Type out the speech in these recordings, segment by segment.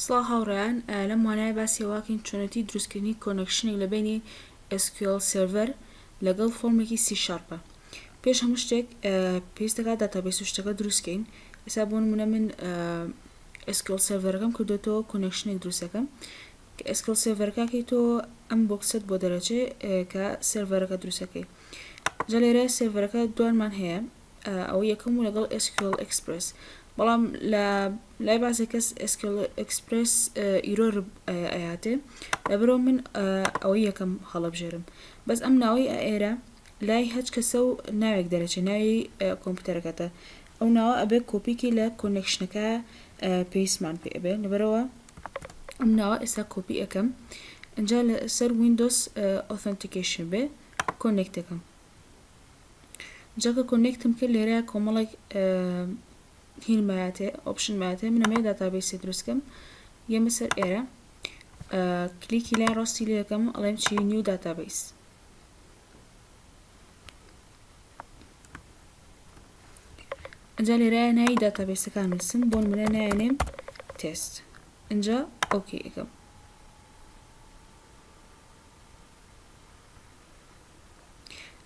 سڵاو هاوڕێیان لەم وانایە باسی واکەین چۆنەتی دروستکردنی کۆنەکشنێک لە بینی SQL سێڤەر لەگەڵ فۆرمێکی C# پێش هەموو شتێک پێویستەکە داتابێس و شتەکە دروستکەین. ئێستا بۆ نمونە من SQL سێڤەرەکەم کردوێتەوە کۆنەکشنێک دروستەکەم کە SQL سێڤەرەکە کەیتەوە ئەم بۆکسەت بۆ دەرەچێ کە سێڤەرەکە دروستەکەی. جا لێرە سێڤەرەکە دوانمان هەیە ئەوە یەکەم و لەگەڵ SQL Express. بەڵام لە لای بازێ کەس SQL Express ئیرۆر ئەیاتێ لەبەرەوە من ئەوەی یەکەم هەڵەبژێرم. بەس ئەم ناوەی ئێرە لای هەچ کەسە و ناوێک دەرەچێت ناوی کۆمپیوتەرەکەتە ئەو ناوە ئەبێ کۆپیکی لە کۆنێکشنەکە پێویستمان پێ ئەبێ لەبەرەوە ئەم ناوە ئێستا کۆپی ئەەکەم ئەنجا لە سەر Windows Authentication بێ کۆنێکتەکەم جاکە کۆنێکتم کرد لێرە کۆمەڵێک هینمایاتێ ئۆپشن مایاتێ منەمێ داتابێسی دروستکەم یەمە سەر ئێرە کلیکی لای ڕاستی لێ یەکەم ئەڵێم چی نیو داتابیس ئەنجا لێرایە ناوی داتابێسەکان نووسم بۆ نمونە نایەنێم تێست ئەنجا ئۆکێ ئەەکەم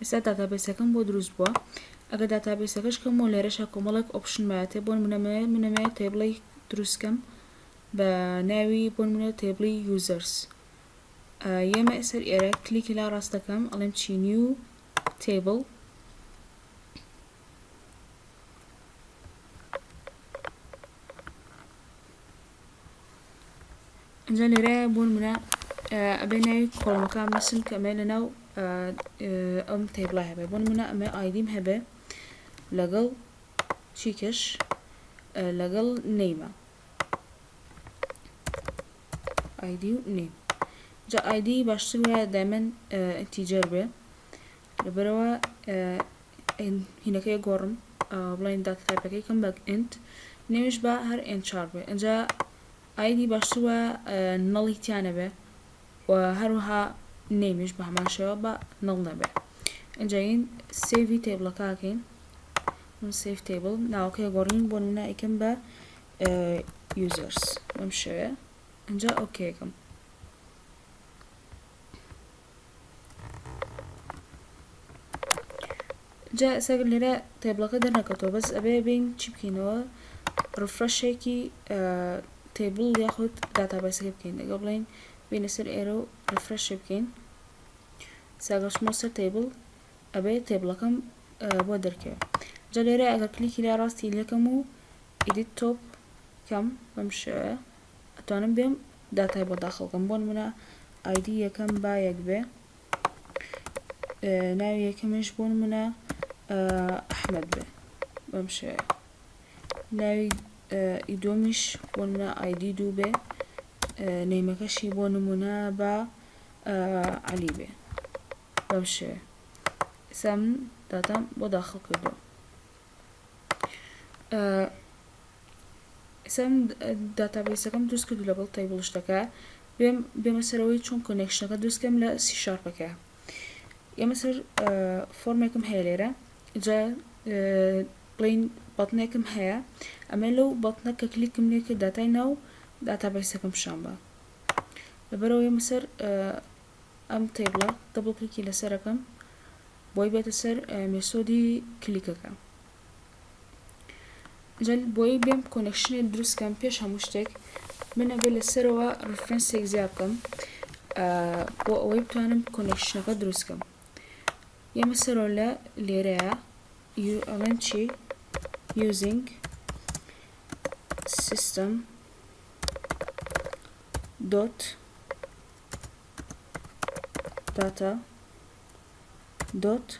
ئێستا داتابێسەکەم بۆ دروست بووە ئەگەر داتابێسەکەش کەمەوە لێرەشە کۆمەڵێک ئۆپشن مایاتێ بۆ منەمێ تێبڵی دروستکەم بە ناوی بۆ نمونە تێبڵی یوزەرس یەمە سەر ئێرە کلیکی لا ڕاست دەکەم ئەڵێم چی نیو تێبڵ ئەنجا لێرەیە بۆ نمونە ئەبێ ناوی کۆڵمەکە مثل کە ئەمێ لەناو ئەم تێبڵە هەبێ بۆ نمونە ئەمێ ئایدیم هەبێ لەگەڵ چیکەش لەگەڵ نەیمە ئایدی و نیم جا ئایدی باشتر وایە دایمەن ئینتیجەر بێ لەبەرەوە هینەکەی گۆڕم بڵین داتا تایپەکەی کەم بە ئینت نێویش بە هەر ئێنچار بێ ئەنجا ئایدی باشتر وایە نەڵی تیانە بێ و هەروەها نێمیش بە هەمان شێوە بە نەڵ نەبێ ئەنجا این سێڤی تێبڵەکەکەین سیف تیبل ناوەکەی گۆڕین بۆ نمونە ئەیکەم بە یوزەرس بەم شێوەیە ئەنجا ئۆکێکم جا ئێستا لێرە تێبڵەکە دەرنەکەوتەوە بەس ئەبێ بین چی بکەینەوە ڕفرەشێکی تێبڵ یاخود داتابێسەکە بکەین ئەگە بڵین بینە سەر ئێرە و ڕفرەشێ بکەین ساگەشتمە سەر تێبڵ ئەبێ تێبڵەکەم بۆ دەرکەوێت جا لێرە ئەگەر کلیکی لا ڕاستی لەکەم و ئیدیت تۆپ کەم بەم شێوەیە ئەتوانم بێم داتای بۆ داخڵکەم بۆ نمونە ئایدی یەکەم با یەک بێ ناوی یەکەمیش بۆ نمونە ئەحمەد بێ بەم شێوەیە ناوی ئیدۆمیش بۆ نمونە ئایدی دوو بێ نەیمەکەشی بۆ نمونە بە عەلی بێ بەم شێوەیە ئێستا من داتام بۆ داخڵ کردەوە ئێستا داتابێسەکەم دروست کردو لەگەڵ تێبڵ شتەکە بێمە سەرەوەی چۆن کۆنێکشنەکە دروستکەم لە C# ئێمە سەر فۆرمێکم هەیە لێرە جا بڵین بەتنێکم هەیە ئەمە لەو بەتنە کە کلیکم لێ کرد داتای ناو داتابێسەکەم شان بە لەبەرەوە ئێمە سەر ئەم تێبڵە دەبڵ کلیکی لەسەرەکەم بۆی بێتە سەر مێسۆدی کلیکەکە بۆی بێم کۆنێکشنێک دروستکەم پێش هەموو شتێک من ئەبێ لەسەرەوە ڕفرەنسێک زیاد بکەم بۆ ئەوەی بتوانم کۆنێکشنەکە دروستکەم ئێمە سەرەوە لە لێرەیە ئەڵێن چی using system dot data dot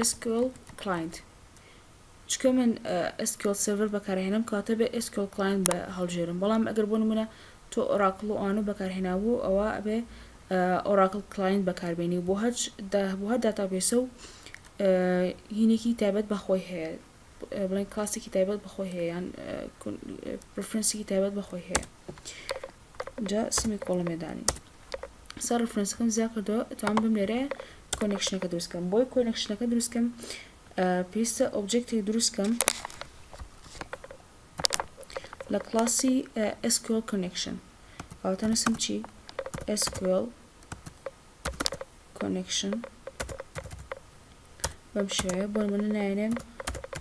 SQL client چکە من SQL سێڤەر بەکارهێنم کاتە بێ SQL client بە هەڵژێرم بەڵام ئەگەر بۆ نمونە تۆ ئۆراکڵ و ئانو بەکارهێنابوو ئەوە ئەبێ ئۆراکڵ client بەکاربێنی بۆ هەر داتابێسە و هینێکی تایبەت بەخۆی هەیە بڵین کلاسێکی تایبەت بەخۆی هەیە یان ڕفرەنسێکی تایبەت بەخۆی هەیە جا سمی کۆڵەمێدانی سەر ڕفرەنسەکەم زیاد کردەوە ئەتوانم بم لێرەیە کۆنێکشنەکە دروستکەم بۆی کۆنێکشنەکە دروستکەم پێویستە ئۆبجێکتێک دروستکەم لە کلاسی SQL connection کەواتە نووسم چی SQL connection بەم شێوەیە بۆ نمونە نایەنێم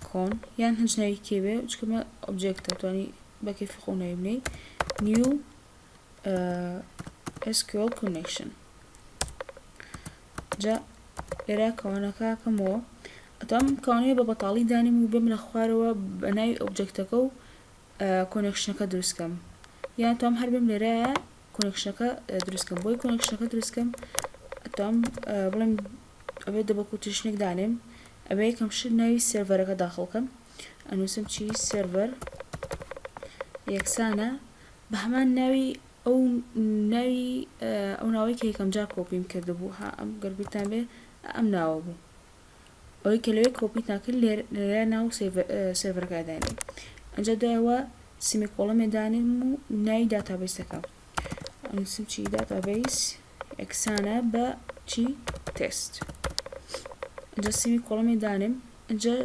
کۆن یان هەنج ناوی کێوێ چکەمە ئۆبجێکتە توانی بە کەیفی خۆ ناوی بنێی new SQL connection جا لێرە کەوانەکە کەمەوە ئەتوانم کەوانەیە بە بەتاڵی دانیم و بێم لە خوارەوە بە ناوی ئۆبجێکتەکە و کۆنێکشنەکە دروستکەم یان توام هەر بێم لێرەیە کۆنێکشنەکە دروستکەم بۆی کۆنێکشنەکە دروستکەم ئەتوانم بڵێم ئەبێ دەبڵ کوتێشنێک دانێم ئەبێ یەکەم شت ناوی سێڤەرەکە داخڵکەم ئەنووسم چی سێڤەر یەکسانە بە هەمان ناوی ئەو ناوی ئەو ناوەی کە یەکەم جار کۆپیم کردبوو ها ئەم گەربیتان بێ ئەم ناوە بوو ئەوەی کە لەوێ کۆپیتان کرد لێرە ناو سێڤەرەکە دانێم ئەنجا دوایەوە سیمیکۆڵەمێ دانێم و ناوی داتابیسەکە ئەنووسم چی داتابیس یەکسانە بە چی تێست ئەنجا سیمیکۆڵەمێ دانێم ئەنجا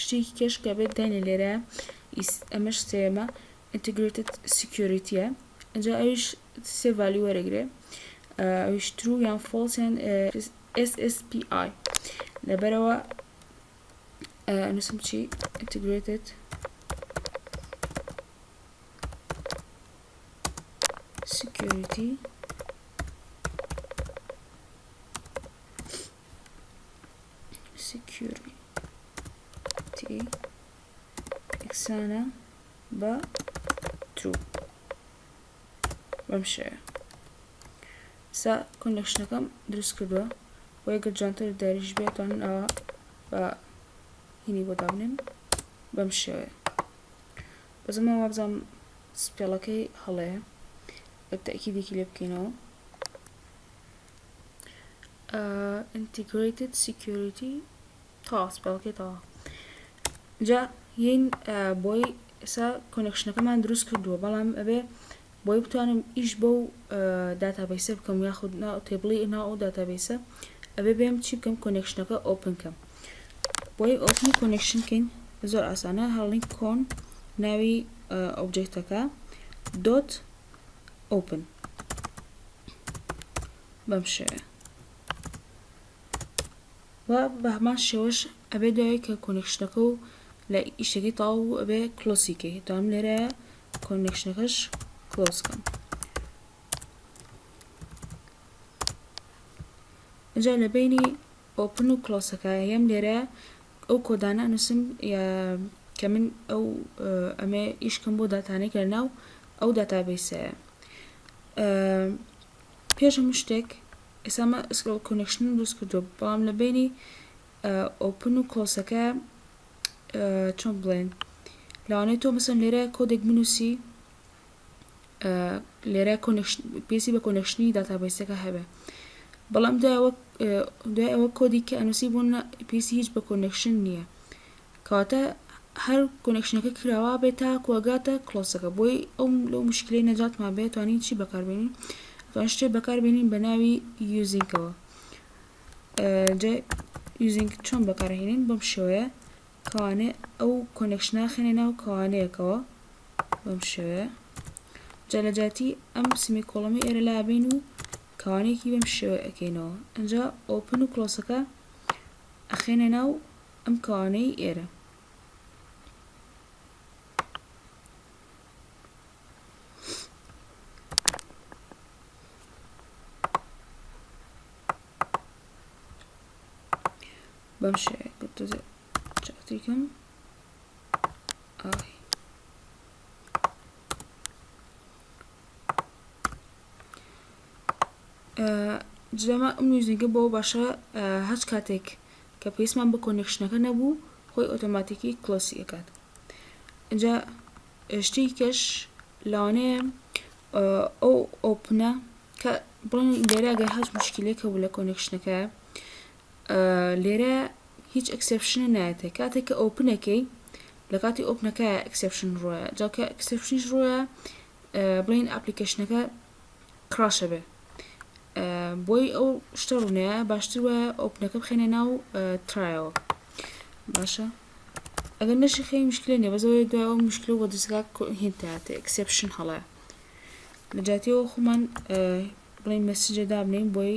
شتێکی کێش کە بێت داینە لێرە ئەمەش سێمە integrated securityە ئەنجا ئەویش سێ ڤالیو وەرەگرێ ئەویش true یان false یان SSPI لەبەرەوە ئەنووسم چی integrated security یەکسانە بە true بەم شێوەیە سا کۆنێکشنەکەم دروست کردووە بۆ ئەگەر جوانتر داریش بێت توانن ئەوە بە هینی بۆ دابنێن بەم شێوەیە بەزەمە وابزانم سپێڵەکەی هەڵەیە بە تەکیدێکی لێ بکەینەوە integrated security تا سپێڵەکەی تەوا جا یین بۆی ئێستا کۆنێکشنەکەمان دروست کردووە بەڵام ئەبێ بۆی بتوانم ئیش بەو داتابیسە بکەم یاخود تێبڵی ناو ئەو داتابیسە ئەبێ بێم چی بکەم کۆنێکشنەکە ئۆپن کەم بۆی ئۆپنی کۆنێکشن کەین زۆر ئاسانە هەڵین کۆن ناوی ئۆبجێکتەکە دۆت ئۆپن بەم شێوەیە و بە هەمان شێوەش ئەبێ دوای کە کۆنێکشنەکە و لە ئیشتێکی تاو ئەبێ کلۆسیکەی دام لێرەیە کۆنێکشنەکەش کلۆسکەم ئەجا لە بینی ئۆپن و کلۆسەکە هەم لێرە ئەو کۆدانە نووسم کە من ئەو ئەمێ ئیشکەم بۆ داتانێک لە ناو ئەو داتابیسەیە پێش هەموو شتێک ئێسامە SQL کۆنێکشن دروست کردووە بەڵام لە بینی ئۆپن و کلۆسەکە چۆن بڵێن لەوانەیە تۆ مەسەن لێرە کۆدێک بنووسی لێرە پێسی بە کۆنێکشنی داتابیسەکە هەبێ بەڵام دوای ئەوە کۆدی کە ئەنووسی بوون پێسی هیچ بە کۆنێکشن نییە کەواتە هەر کۆنێکشنەکە کراوە بێت تا کۆگاتە کلۆسەکە بۆی ئەو لەو مشکلەی نەجاتمان بێت توانین چی بەکاربێنین توان شتێک بەکاربێنین بە ناوی یوزینگەوە جا یوزینگ چۆن بەکارهێنین بەم شێوەیە کەوانێ ئەو کۆنێکشنە خێنێ ناو کەوانەیەکەوە بەم شێوەیە جا لە جاتی ئەم سیمیکۆڵەمی ئێرە لابین و کەوانەیەکی بەم شێوە ئەکەینەوە ئەنجا ئۆپن و کلۆسەکە ئەخێنێ ناو ئەم کەوانەی ئێرە بەم شێوەیە چاکتێکم ئای جلەمە ئەم نووزینگە بۆ باشە هەچ کاتێک کە پێویستمان بە کۆنێکشنەکە نەبوو خۆی ئۆتۆماتیکی کلۆسی ئەکات اینجا شتێکی کەش لەوانەیە ئەو ئۆپنە کە بڵێن لێرە ئەگەر هەچ مشکلێکە بوو لە کۆنێکشنەکە لێرە هیچ ئەکسپشنە نایەتێ کاتێک کە ئۆپنەکەی لە کاتی ئۆپنەکە ئەکسپشن ڕۆیە جاکە ئەکسپشنیش ڕۆیە بڵێن ئەپلیکیشنەکە کراشە بێ بۆی ئەو شتە ڕوونەیە باشتر وایە ئۆپنەکە بخێنێ ناو ترایەوە باشە ئەگەر نەشی خەی مشکلە نیە بەزەوەی دوای ئەو مشکلە بۆ دەستگا هینتاتێ ئەکسپشن هەڵەیە لە جاتیەوە خۆمان بڵین مەسیجە دابنین بۆی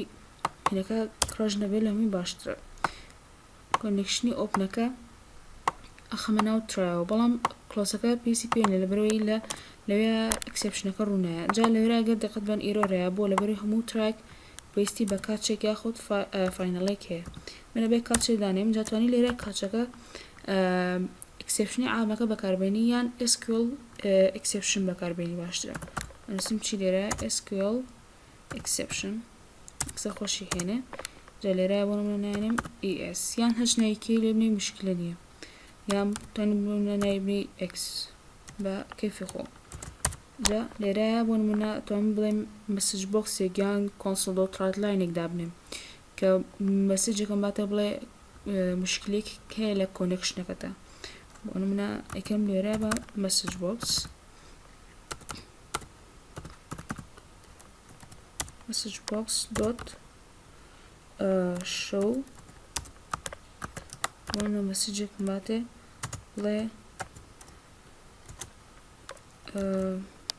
هینەکە کڕژ نەبێت لە هەمووی باشترە کۆنێکشنی ئۆپنەکە ئەخەمە ناو ترایەوە بەڵام کلۆسەکە پێسی پێێنە لەبەرەوەی لەوێ ئەکسپشنەکە ڕوونایە جا لەوێرە گەر دقت بەن ئیرۆڕەیە بۆ لەبەروی هەموو تراک پێویستی بە کاتچێک یاخود فاینەڵێک هەیە منە بێ کاتچێک دانێم جاتوانی لێرە کاتچەکە ئەکسپشنی عامەکە بەکاربێنی یان SQL ئەکسپشن بەکاربێنی باشترە ئەنووسم چی لێرە SQL exception قسە خۆشی هێنێ جا لێرە بۆ نمونە ES یان هەچ نایکی لێ بنێ مشکلە نییە یان توانین بنە نایبنی X بە کەیفی خۆ جا لێرەیە بۆ نمونە توانین بڵێم مەسج بۆکسێک یان کۆنسۆل دۆت لاینێک دابنێم کە مەسیجەکەم باتە بڵێ مشکلێک هەیە لە کۆنێکشنەکەتە بۆ نمونە ئەکەم لێرە بە مەسج بۆکس message box dot show وانا مسجك ماتي بڵێ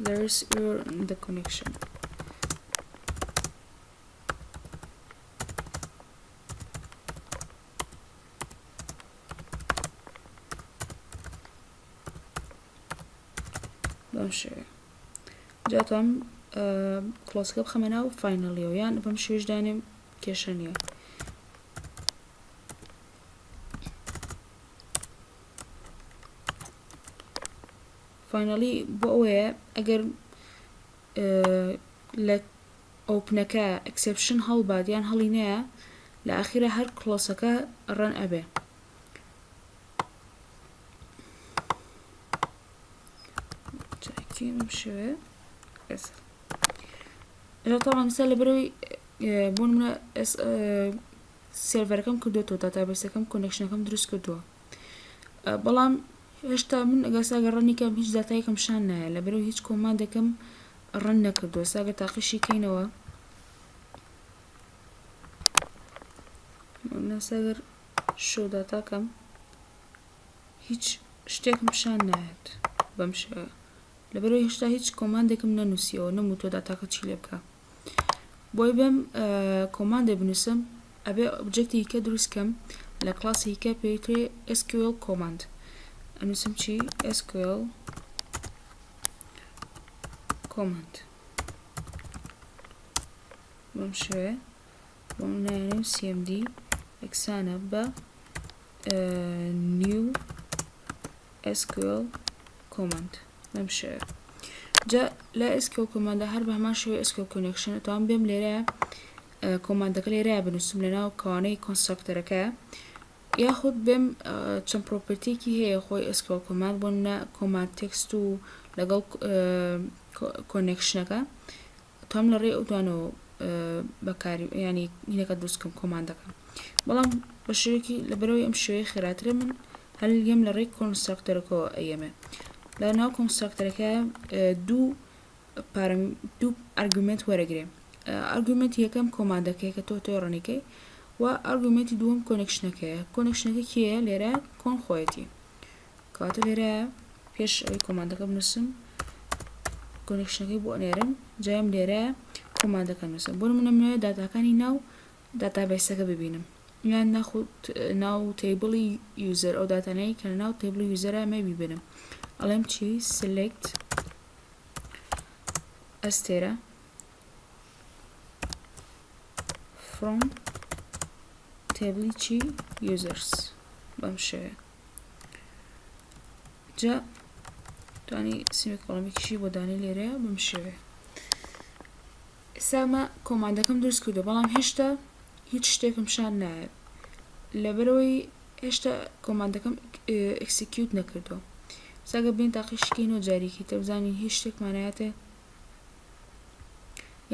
there is error in the connection بەم شێوە جاتوان کلۆسەکە بخەمە ناو فاینەڵیەوە یان بەم شێوەش دانێم کێشە نییە فاینەڵی بۆ ئەوەیە ئەگەر لە ئۆپنەکە ئەکسپشن هەڵبات یان هەڵی نەیە لە ئاخیرە هەر کلۆسەکە ڕەن ئەبێ بەم شێوەیە طبعا سا لەبەرەوەی بۆ نمونە سێڤەرەکەم کردوێتەوە داتابێسەکەم کۆنێکشنەکەم دروست کردووە بەڵام هێشتا من ئەگەر ڕەنیکەم هیچ داتایەکەم شان نایە لەبەرەوەی هیچ کۆماندێکم ڕەن نەکردووە ساگە تاقیشی کەینەوە ساگەر شۆ داتاکەم هیچ شتێکم شان نایەت بەم شێوە لەبەرەوەی هێشتا هیچ کۆماندێکم نەنووسیەوە نەموتۆ داتاکە چی لێ بکە بۆی بەم کۆماندێ بنووسم ئەبێ ئۆبجێکتی کە دروستکەم لە کلاسی کە پێویترێ SQL کۆماند ئەنووسم چی SQL کۆماند بەم شێوەیە بۆ نایەنێم CMD یەکسانە بە new SQL کۆماند بەم شێوەیە جا لە SQL کۆماندە هەر بە هەمان شێوەیە SQL connection توان بێم لێرە کۆماندەکە لێرەیە بنووسم لەناو کاوانەی کۆنستراکتەرەکە یاخود بێم چەند پرۆپەرتیەکی هەیە خۆی SQL کۆماند بۆ نمونە کۆماند تێکست و لەگەڵ کۆنێکشنەکە توانم لە ڕێی ئەوتوانەوە بەکاری ینی هینەکە دروستکەم کۆماندەکە بەڵام بە شێوەیەکی لەبەرەوەی ئەم شێوەیە خێراترە من هەڵگەم لە ڕێی کۆنستراکتەرەکەەوە ئەیەمێ لە ناو کۆنستراکتەرەکە دوو ئارگومنت وەرەگرێ ئارگومنتی یەکەم کۆماندەکەی کە تۆ ڕەنیکەی و ئارگومنتی دووەم کۆنێکشنەکەیە کۆنێکشنەکە کێیە لێرە کۆن خۆیەتی کاتە لێرە پێش ئەوەی کۆماندەکە بنووسم کۆنێکشنەکەی بۆ ئەنێرم جایم لێرە کۆماندەکە نووسم بۆ نمونە داتاکانی ناو داتابیسەکە ببینم یان ناو تیبڵی یوزەر ئەو داتانەی کە ناو تیبڵی یوزەرە مە بیبینم ئەڵێم چی select ئەستێرە from تیبڵی چی users بەم شێوەیە جا توانی سیمێک کۆڵەمێکیشی بۆ دانی لێرەیە بەم شێوەیە ئێستا کۆماندەکەم دروست کردو بەڵام هێشتا هیچ شتێکم شان نایەت لەبەرەوەی هێشتا کۆماندەکەم ئەکسیکیوت نەکردووە ساگە بین تاقیشکەینەوە جارێکی تر بزانین هیچ شتێکمانایەتێ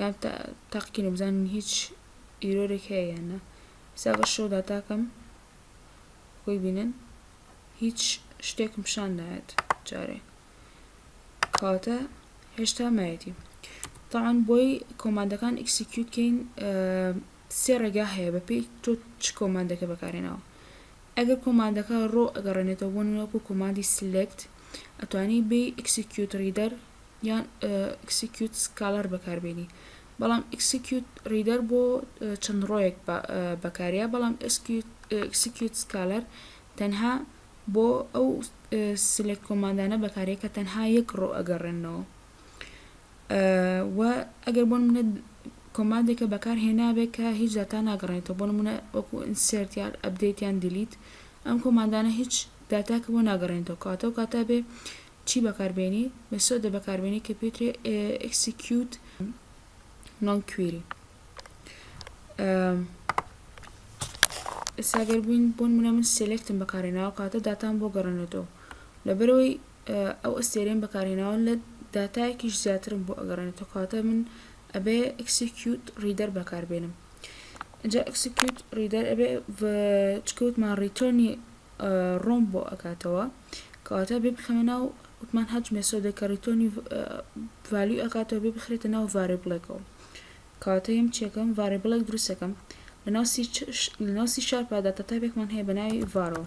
یان تاقیکەین و بزانین هیچ ئیرۆرێک هەیە یانە ساگە شۆ داتاکەم خۆی بینن هیچ شتێکم شان نایەت جارێ کەواتە هێشتا مایەتی طبعاً بۆی کۆماندەکان ئەکسیکیوتکەین سێ ڕێگا هەیە بەپێی تۆ چ کۆماندەکە بەکارێنەوە ئەگەر کۆماندەکە ڕۆ ئەگەڕێنێتەوە بۆ نمونە وەکو کۆماندی select ئەتوانی بێ execute reader یان execute scalar بەکاربێنی بەڵام execute reader بۆ چەند ڕۆیەک بەکارەیە بەڵام execute scalar تەنها بۆ ئەو select کۆماندانە بەکارەیە کە تەنها یەک ڕۆ ئەگەڕێنەوە و ئەگەر بۆ نمونە کۆماندێکە بەکارهێنابێت کە هیچ داتا ناگەڕێنێتەوە بۆ نمونە وەکو insert یان update یان delete ئەم کۆماندانە هیچ داتاکە بۆ ناگەڕێنێتەوە کاتە و کاتە بێ چی بەکاربێنی مێسۆدە بەکاربێنی کە پێوترێ execute non-query ئێستا گەر بووین بۆ نمونە من سێلێکتم بەکارهێناوە کاتە داتام بۆ گەڕێنێتەوە لەبەرەوەی ئەو ئەستێرەیەم بەکارهێناوە لە داتایەکیش زیاترم بۆ ئەگەڕێنێتەوە کاتە من ئەبێ execute reader بەکاربێنم اینجا execute reader ئەبێ چکەوتمان ریتۆرنی ڕۆم بۆ ئەکاتەوە کەواتە بێ بخەمە ناو وتمان هەج مێسۆدە کە ریتۆرنی ڤالیو ئەکاتەوە بێ بخرێتە ناو ڤارێبڵێکەوە کەواتە هێم چێکەم ڤارێبڵێک دروستەکەم لەناو سی شارپا داتا تایپێکمان هەیە بە ناوی ڤارەوە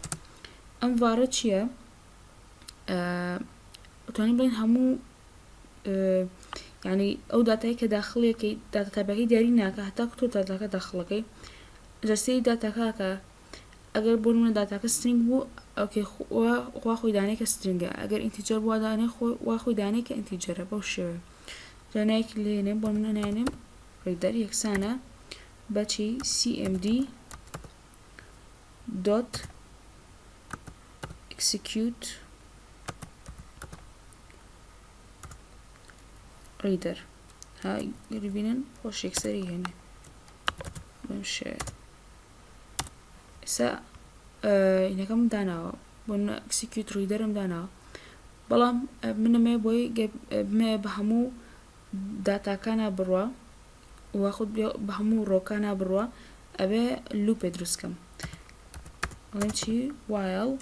ئەم ڤارە چییە ئەتوانین بڵێن هەموو یعنی ئەو داتایی کە داخڵیەکەی داتا تایپەکەی دیاری ناکە هەتا تۆ داتاکە داخڵەکەی جەستەی داتاکە ئەگەر بۆ نمونە داتاکە سترینگ بوو ئۆکێ خوا خۆی دانەی کە سترینگە ئەگەر ئینتیجەر بووە دانەی وا خۆی دانەی کە ئینتیجەرە بەو شێوەیە جانایەکی لێنێم بۆ نمونە نایێنێم ڕیدەر یەکسانە بەچی cmd dot execute reader ها گەریبینن خۆش یەکسەری هێنێ بەم شێوەیە ئێستا ئینەکەم داناوە بۆ execute readerم داناوە بەڵام منەمێ بۆی بمێ بە هەموو داتاکانە بڕوە واخود بە هەموو ڕۆکانە بڕوە ئەبێ لوپێ دروستکەم ئەڵێم چی while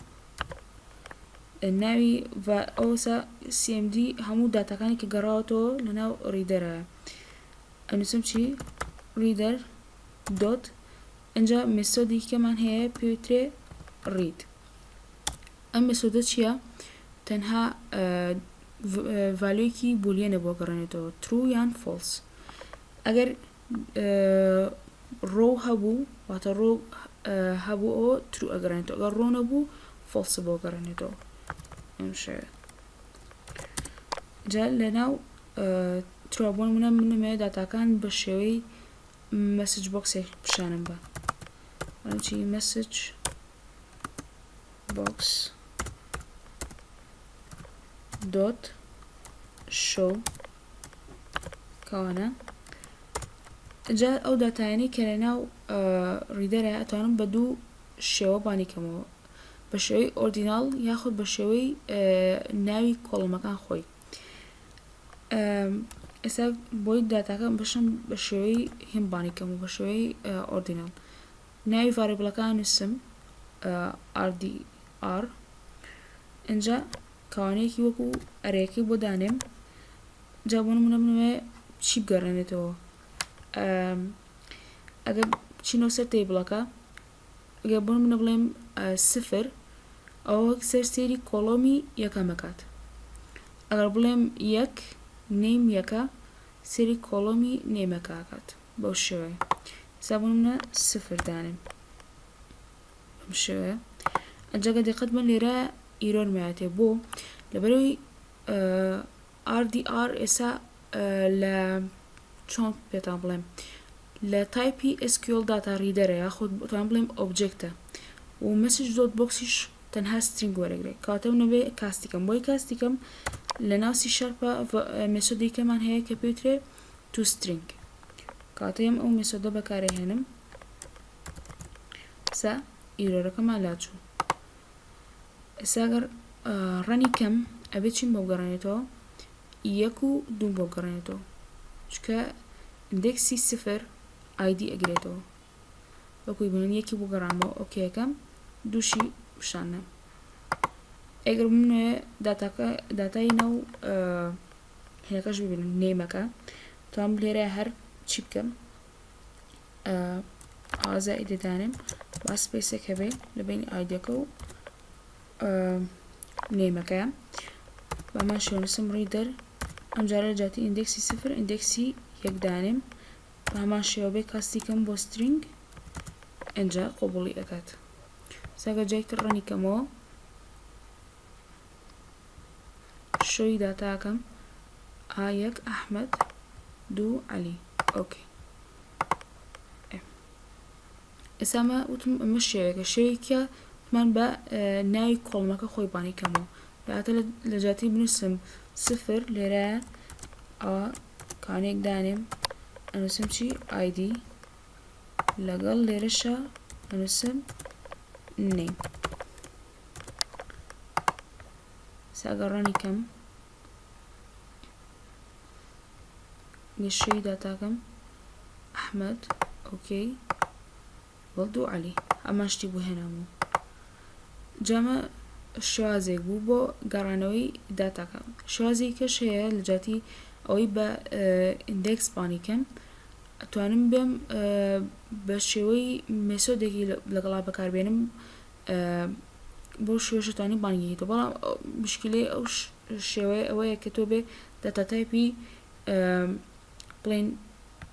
ناوی ئەوسا cmd هەموو داتاکانی کە گەڕاوەتەوە لەناو ڕیدەرە ئەنووسم چی reader dot اینجا مێسۆدی کەمان هەیە پێوترێ read ئەم مێسۆدە چییە تەنها ڤالویەکی بولیەنە بۆ گەڕێنێتەوە true یان false ئەگەر ڕۆ هەبوو واتە ڕۆ هەبوو ئەوە true ئەگەڕێنێتەوە ئەگەر ڕۆ نەبوو false بۆ گەڕێنێتەوە ئەم شێوەیە جا لەناو true بۆ نمونە منەمێ داتاکان بە شێوەی message boxێک پیشانم بە ئەڵێم چی message box dot show کەوانە جا ئەو داتایانی کە لەناو ڕیدەرە ئەتوانم بە دوو شێوە بانیکەمەوە بە شێوەی ئۆردیناڵ یاخود بە شێوەی ناوی کۆڵمەکان خۆی ئێستا بۆی داتاکە بشم بە شێوەی هیم بانیکەم و بە شێوەی ئۆردیناڵ ناوی ڤارێبڵەکان نووسم rdr اینجا کەوانەیەکی وەکو ئەرەیەکەی بۆ دانێم جا بۆ نمونە بنوێ چی بگەڕێنێتەوە ئەگەر بچینەوە سەر تێبڵەکە ئەگەر بۆ نمونە بڵێم سفر ئەوە سەری کۆڵۆمی یەکەمەکات ئەگەر بڵێم یەک نێم یەکە سەری کۆڵۆمی نێمەکاکات بەو شێوەیە ئێستا بۆ نمونە سفر دانێم بەم شێوەیە ئەنجا دقت بن لێرە ئیرۆر مایەتێ بۆ لەبەرەوەی rdr ئێستا لە چۆن پێتان بڵێم لە تایپی SQL داتا ریدەرە یاخود توان بڵێم ئۆبجێکتە و message dot boxیش تەنها سترینگ وەرەگرێت کاتە نەبێ کاستیکەم بۆی کاستیکەم لە ناو سی شارپە مێسۆدی کەمان هەیە کە پێوترێ toString کاتەیەم ئەو مێسۆدە بەکارهێنم ئێستا ئیرۆرەکەمان لاچوو ئێستا ئەگەر ڕەنی کەم ئەبێ چین بۆ بگەڕێنێتەوە یەک و دوو بۆ بگەڕێنێتەوە چکە ئیندێکسی سفر ID ئەگرێتەوە وەکوی بنن یەکی بۆ گەڕانەوە ئۆکێیەکەم دووشی پیشانە ئەگەر بمنوێ داتای ناو هێنەکەش ببینم نێمەکە توان لێرە هەر چی بکەم زائد دانم با سپیسێک هەبێ لە بینی ئایدەکە و نێمەکە بەمان شێوەنووسم ڕیدەر ئەم جارە جاتی ئیندێکسی سفر ئیندێکسی یەک دانم بە هەمان شێوە بێ کاستیکەم بۆ سترینگ ئەنجا قۆبوڵی ئەکات ساگە جای تر ڕەنیکەمەوە شۆی داتاکەم ئایەک ئەحمەد دوو عەلی ئۆکێ ئێسامە وتم ئەمە شێوەیەکە شێوەیەکە وتمان بە ناوی کۆڵمەکە خۆی بانیکەمەوە داهاتە لە جاتی بنووسم سفر لێرە ئەوە کانێک دانێم ئەنووسم چی ئایدی لەگەڵ لێرەشە ئەنووسم نیم ساگە ڕەنیکەم شوێی داتاکەم ئەحمەد ئۆکەی وەڵ دوو عەلی ئەمان شتی بۆ هێنامەوە جامە شێوازێک بوو بۆ گەڕانەوەی داتاکە شێوازێکی کەش هەیە لە جاتی ئەوەی بە ئیندێکس بانیکەم ئەتوانم بێم بە شێوەی مێسۆدێکی لەگەڵا بەکاربێنم بۆ شێوەش توانی بانگیتەوە بەڵام مشکلەی ئەو شێوەیە ئەوەیە کە تۆ بێ داتا تایپی بڵێن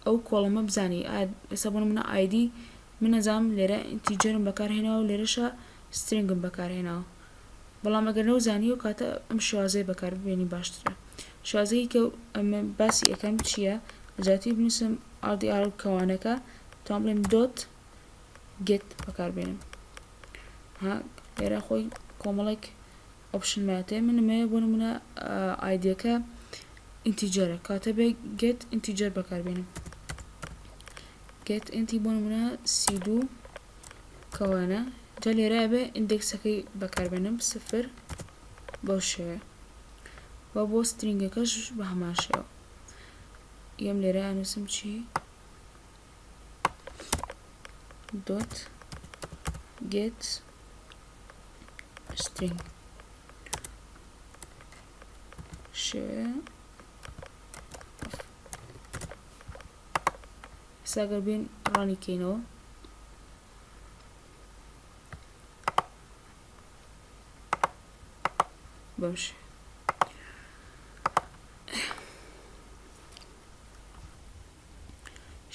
ئەو کۆڵەمە بزانی ئێستا بۆ نمونە ئایدی من نەزانم لێرە ئینتیجەرم بەکارهێناوە و لێرەشە سترینگم بەکارهێناوە بەڵام ئەگەر نەوزانی و کاتە ئەم شێوازەیە بەکاربێنی باشترە شێوازەیە کە ئەمە باسی ئەەکەم چییە لە جاتی بنووسم RDR کەوانەکە توان بڵێم دۆت گێت بەکاربێنم لێرە خۆی کۆمەڵێک ئۆپشن مایەتێ من نمەیە بۆ نمونە ئایدیەکە ئینتیجەرە کاتە بێ گێت ئینتیجەر بەکاربێنم گێت ئینتی بۆ نمونە سی2 کەوانە جا لێرە بێ ئیندێکسەکەی بەکاربێنم سفر بەو شێوە و بۆ سترینگەکەش بە هەمان شێوە یەم لێرە ئەنووسم چی dot get string شێوە ساگەر بین ڕانیکەینەوە بەمش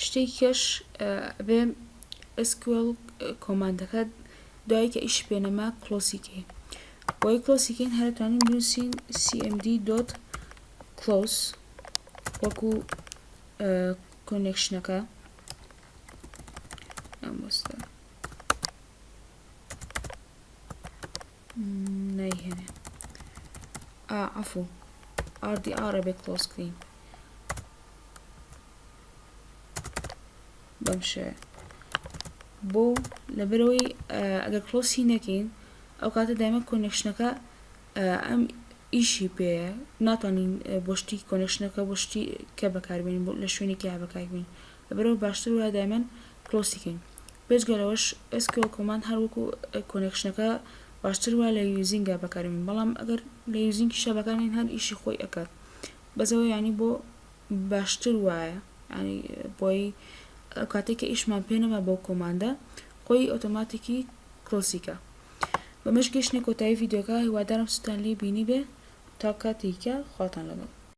شتێکی کەش بێ SQL کۆماندەکە دوایی کە ئیش پێنەما کلۆسیکەی بۆی کلۆسیکەین هەرتوانین بنووسین cmd.close وەکو کۆنێکشنەکە ئەمۆستا نایهێنێ عەفو RDR بێ کلۆز کڕین بەم شێوە بۆ لەبەرەوەی ئەگەر کلۆسی نەکەین ئەو کاتە دایمە کۆنێکشنەکە ئەم ئیشی پێیە ناتوانین بۆ شتی کۆنێکشنەکە بۆ شتی کە بەکاربێنین بۆ لە شوێنی کە بەکاربێنین لەبەرەوە باشتر وایە دایمەن کلۆسیکەین پێشگەلەوەش SQL کۆماند هەروەکو کۆنێکشنەکە باشتر وایە لە یوزینگە بەکاربێنین بەڵام ئەگەر لە یوزینگیشە بەکاربێنین هەر ئیشی خۆی ئەکات بەزەوە یعنی بۆ باشتر وایە ینی بۆی کاتێک کە ئیشمان پێنەما بۆ کۆماندە خۆی ئۆتۆماتیکی کلۆسیکە بەمەش گەشتنی کۆتایی ڤیدیۆکە هیوادارم سوتان لێ بینی بێ تا کاتێکە خواتان لەگەڵ